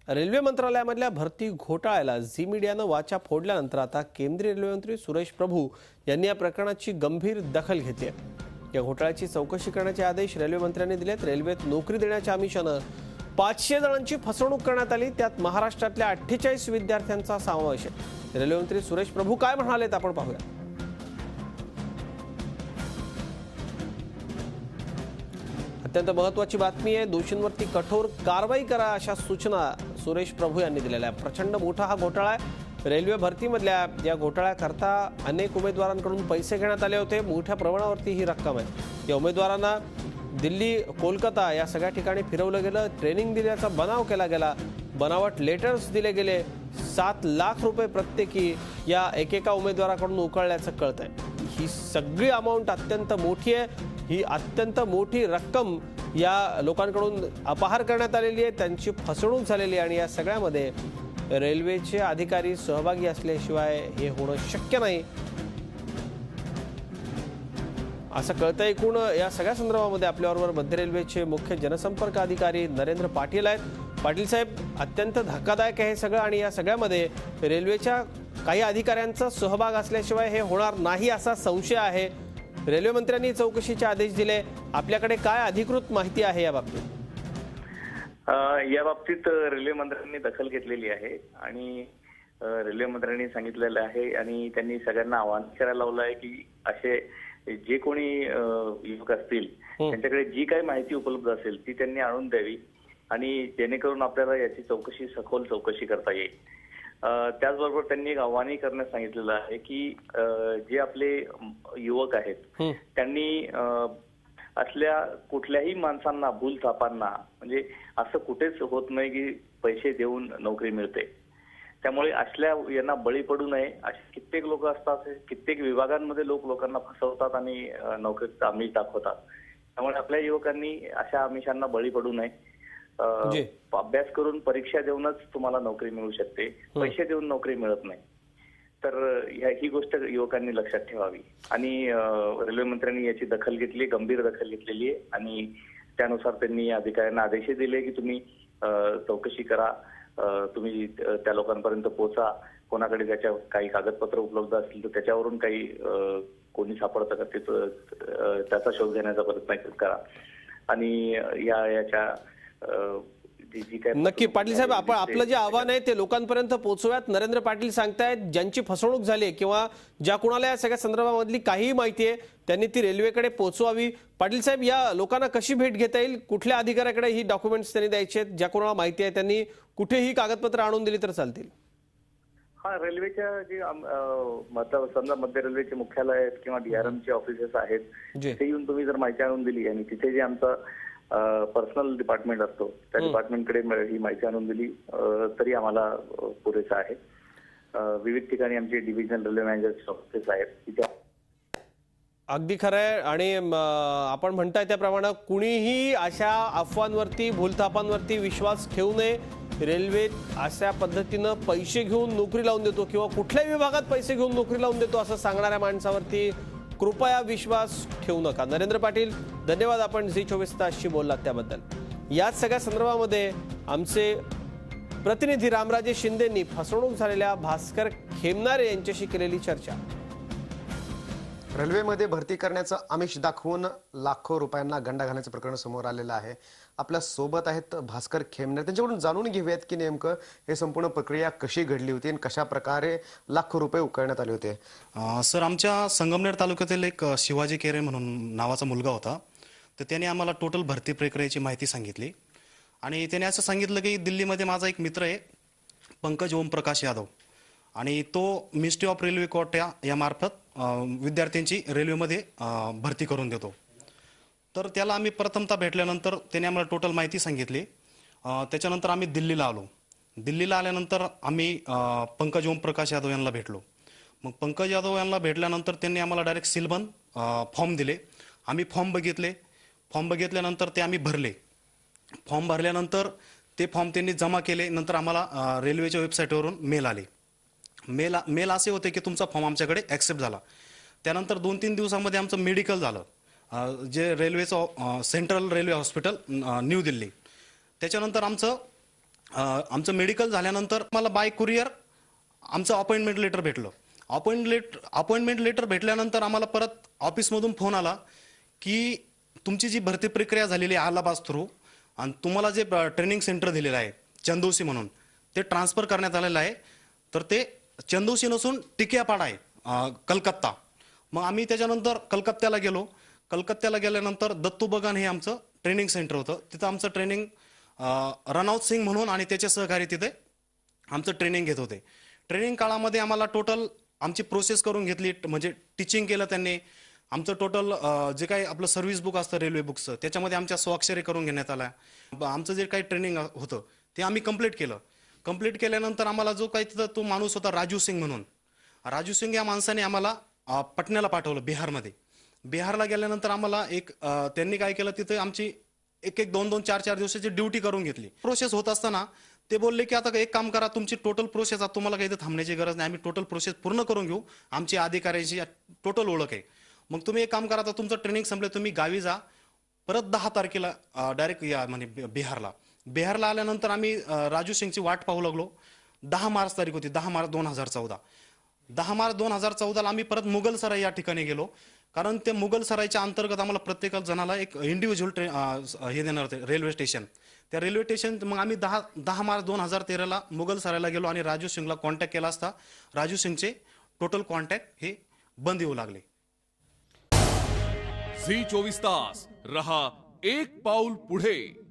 Railway मंत्रालयामधल्या भरती घोटाळ्याला Zee मीडियानं वाचा फोडल्यानंतर आता केंद्रीय रेल्वे मंत्री सुरेश प्रभू यांनी या प्रकरणाची गंभीर दखल घेतली आहे। या घोटाळ्याची चौकशी करण्याचे आदेश रेल्वे मंत्र्यांनी दिलेत। रेल्वेत नोकरी देण्याच्या आमिषानं 500 जणांची फसवणूक करण्यात आली, त्यात महाराष्ट्रातल्या 48 विद्यार्थ्यांचा समावेश आहे। रेल्वे मंत्री सुरेश प्रभू काय म्हणालेत आपण पाहूया। अत्यंत महत्त्वाची बातमी आहे। दोषींवरती कठोर कारवाई करा अशा सूचना सुरेश प्रभू यांनी दिलेल्या आहेत। प्रचंड मोठा हा घोटाळा आहे। रेल्वे भरतीमधल्या या घोटाळ्याकरता अनेक उमेदवारांकडून पैसे घेण्यात आले होते। मोठ्या प्रमाणावरती ही रक्कम आहे। या उमेदवारांना दिल्ली, कोलकाता या सगळ्या ठिकाणी फिरवलं गेलं। ट्रेनिंग दिल्याचा बनाव केला गेला। बनावट लेटर्स दिले गेले। 7 लाख रुपये प्रत्येकी या एकेका उमेदवाराकडून उकळल्याचं कळतंय। ही सगळी अमाउंट अत्यंत मोठी आहे। ही अत्यंत मोठी रक्कम या लोकांकडून अपहार करण्यात आलेली आहे, त्यांची फसवणूक झालेली आहे आणि या सगळ्यामध्ये रेल्वेचे अधिकारी सहभागी असल्याशिवाय हे होणं शक्य नाही असं कळतं। एकूण या सगळ्या संदर्भामध्ये आपल्याबरोबर मध्य रेल्वेचे मुख्य जनसंपर्क अधिकारी नरेंद्र पाटील आहेत। पाटील साहेब, अत्यंत धक्कादायक आहे हे सगळं आणि या सगळ्यामध्ये रेल्वेच्या काही अधिकाऱ्यांचा सहभाग असल्याशिवाय हे होणार नाही असा संशय आहे। रेल्वे मंत्र्यांनी चौकशीचे आदेश दिले। आपल्याकडे काय अधिकृत माहिती आहे या बाबतीत? या बाबतीत रेल्वे मंत्र्यांनी दखल घेतलेली आहे आणि रेल्वे मंत्र्यांनी सांगितलेलं आहे आणि त्यांनी सगळ्यांना आवाहन करायला लावलं आहे की असे जे कोणी युवक असतील त्यांच्याकडे जी काही माहिती उपलब्ध असेल ती त्यांनी आणून द्यावी आणि जेणेकरून आपल्याला याची चौकशी, सखोल चौकशी करता येईल। त्याचबरोबर त्यांनी एक आव्हानही करण्यास सांगितलेलं आहे की जे आपले युवक आहेत त्यांनी असल्या कुठल्याही माणसांना, भूलथापांना, म्हणजे असं कुठेच होत नाही की पैसे देऊन नोकरी मिळते, त्यामुळे असल्या यांना बळी पडू नये। असे कित्येक लोक असतात, कित्येक विभागांमध्ये लोकांना फसवतात आणि नोकरीत आमिष दाखवतात। त्यामुळे आपल्या युवकांनी अशा आमिषांना बळी पडू नये। अभ्यास करून परीक्षा देऊनच तुम्हाला नोकरी मिळू शकते, पैसे देऊन नोकरी मिळत नाही। तर ही गोष्ट युवकांनी लक्षात ठेवावी आणि रेल्वे मंत्र्यांनी याची दखल घेतली, गंभीर दखल घेतलेली आहे आणि त्यानुसार त्यांनी अधिकाऱ्यांना आदेश दिले की तुम्ही चौकशी करा, तुम्ही त्या लोकांपर्यंत पोहोचा, कोणाकडे त्याच्या काही कागदपत्र उपलब्ध असतील तर त्याच्यावरून काही कोणी सापडतं का त्याचा शोध घेण्याचा प्रयत्न करा आणि याच्या नक्की पाटील साहेब, आपण आपलं जे आव्हान आहे ते लोकांपर्यंत पोहोचवूयात। नरेंद्र पाटील सांगतायत ज्यांची फसवणूक झाली किंवा ज्या कुणाला या सगळ्या संदर्भामधली काही माहिती आहे त्यांनी ती रेल्वेकडे पोहोचवावी। पाटील साहेब, या लोकांना कशी भेट घेता येईल? कुठल्या अधिकाऱ्याकडे ही डॉक्युमेंट्स त्यांनी द्यायचे आहेत? ज्या कुणाला माहिती आहे त्यांनी कुठेही कागदपत्र आणून दिली तर चालतील? रेल्वेच्या जे समजा मध्य रेल्वेचे मुख्यालय आहेत किंवा DRMचे ऑफिसेस आहेत, तिथे येऊन तुम्ही जर माहिती आणून दिली आणि तिथे जे आमचा पर्सनल डिपार्टमेंट असतो त्या डिपार्टमेंटकडे ही माहिती आणून दिली तरी आम्हाला पुरेसं आहे। विविध ठिकाणी आमचे डिव्हिजनल रेल्वे मॅनेजर्स ऑफिस आहेत तिथे। अगदी खरं आहे आणि आपण म्हणताय त्याप्रमाणे कुणीही अशा अफवांवरती, भूलथापांवरती विश्वास ठेवू नये। रेल्वेत अशा पद्धतीनं पैसे घेऊन नोकरी लावून देतो किंवा कुठल्याही विभागात पैसे घेऊन नोकरी लावून देतो असं सांगणाऱ्या माणसावरती कृपया विश्वास ठेवू नका। नरेंद्र पाटील, धन्यवाद, आपण झी24 तासशी बोललात त्याबद्दल। याच सगळ्या संदर्भामध्ये आमचे प्रतिनिधी रामराजे शिंदेंनी फसवणूक झालेल्या भास्कर खेमनारे यांच्याशी केलेली चर्चा। रेल्वेमध्ये भरती करण्याचं आमिष दाखवून लाखो रुपयांना गंडा घालण्याचं प्रकरण समोर आलेलं आहे। आपल्या सोबत आहेत भास्कर खेमनारे, त्यांच्याकडून जाणून घेऊयात की नेमकं हे संपूर्ण प्रक्रिया कशी घडली होती आणि कशा प्रकारे लाखो रुपये उकळण्यात आले होते। सर, आमच्या संगमनेर तालुक्यातील एक शिवाजी केरे म्हणून नावाचा मुलगा होता, तर त्याने आम्हाला टोटल भरती प्रक्रियेची माहिती सांगितली आणि त्याने असं सांगितलं की दिल्लीमध्ये माझा एक मित्र आहे पंकज ओमप्रकाश यादव आणि तो मिनिस्ट्री ऑफ रेल्वे कोटा यामार्फत विद्यार्थ्यांची रेल्वेमध्ये भरती करून देतो। तर त्याला आम्ही प्रथमतः भेटल्यानंतर त्याने आम्हाला टोटल माहिती सांगितली। त्याच्यानंतर आम्ही दिल्लीला आलो। दिल्लीला आल्यानंतर आम्ही पंकज ओमप्रकाश यादव यांना भेटलो। मग पंकज यादव यांना भेटल्यानंतर त्यांनी आम्हाला डायरेक्ट सीलबंद फॉर्म दिले। आम्ही फॉर्म बघितले। फॉर्म बघितल्यानंतर ते आम्ही भरले। फॉर्म भरल्यानंतर ते फॉर्म त्यांनी जमा केले। नंतर आम्हाला रेल्वेच्या वेबसाईटवरून मेल आले। मेल असे होते की तुमचा फॉर्म आमच्याकडे ॲक्सेप्ट झाला। त्यानंतर 2-3 दिवसामध्ये आमचं मेडिकल झालं, जे रेल्वेचं central railway hospital new Delhi. त्याच्यानंतर आमचं आमचं मेडिकल झाल्यानंतर मला बाय कुरिअर आमचं अपॉइंटमेंट लेटर भेटलं. अपॉइंटमेंट लेटर भेटल्यानंतर आम्हाला परत ऑफिसमधून फोन आला की तुमची जी भरती प्रक्रिया झालेली आहे अलाहाबाद थ्रू आणि तुम्हाला जे ट्रेनिंग सेंटर दिलेलं आहे चंदौसी म्हणून ते ट्रान्सफर करण्यात आलेलं आहे. तर ते चंदौसी नसून टिकियापाडा आहे कलकत्ता. मग आम्ही त्याच्यानंतर कलकत्त्याला गेलो. कलकत्त्याला गेल्यानंतर दत्तू बगान हे आमचं ट्रेनिंग सेंटर होतं. तिथं आमचं ट्रेनिंग रणौत सिंग म्हणून आणि त्याचे सहकारी तिथे आमचं ट्रेनिंग घेत होते. ट्रेनिंग काळामध्ये आम्हाला टोटल आमची प्रोसेस करून घेतली, म्हणजे टीचिंग केलं त्यांनी. आमचं टोटल जे काही आपलं सर्व्हिस बुक असतं रेल्वे बुकचं त्याच्यामध्ये आमच्या स्वाक्षरी करून घेण्यात आल्या. आमचं जे काही ट्रेनिंग होतं ते आम्ही कंप्लीट केलं. कंप्लीट केल्यानंतर आम्हाला जो काही तिथं तो माणूस होता राजू सिंग म्हणून, राजू सिंग या माणसाने आम्हाला पटण्याला पाठवलं बिहारमध्ये. बिहारला गेल्यानंतर आम्हाला त्यांनी काय केलं तिथे आमची एक 2-4 दिवसाची ड्युटी करून घेतली. प्रोसेस होत असताना ते बोलले की आता एक काम करा, तुमची टोटल प्रोसेस तुम्हाला काही इथं थांबण्याची गरज नाही, आम्ही टोटल प्रोसेस पूर्ण करून घेऊ, आमची अधिकाऱ्यांची टोटल ओळख आहे. मग तुम्ही एक काम करा, आता तुमचं ट्रेनिंग संपलं, तुम्ही गावी जा. परत 10 तारखेला डायरेक्ट या म्हणजे बिहारला आल्यानंतर आम्ही राजू सिंगची वाट पाहू लागलो. 10 मार्च तारीख होती, 10 मार्च 2014. 10 मार्च 2014ला आम्ही परत मुघलसराय या ठिकाणी गेलो. कारण ते मुघलसरायच्या अंतर्गत आम्हाला प्रत्येक जणाला एक इंडिव्हिज्युअल हे देणार होते रेल्वे स्टेशन. त्या रेल्वे स्टेशन मग आम्ही 10 मार्च 2013ला मुघलसरायला गेलो आणि राजू सिंगला कॉन्टॅक्ट केला असता राजू सिंगचे टोटल कॉन्टॅक्ट हे बंद येऊ लागले. झी 24 तास रहा एक पाऊल पुढे.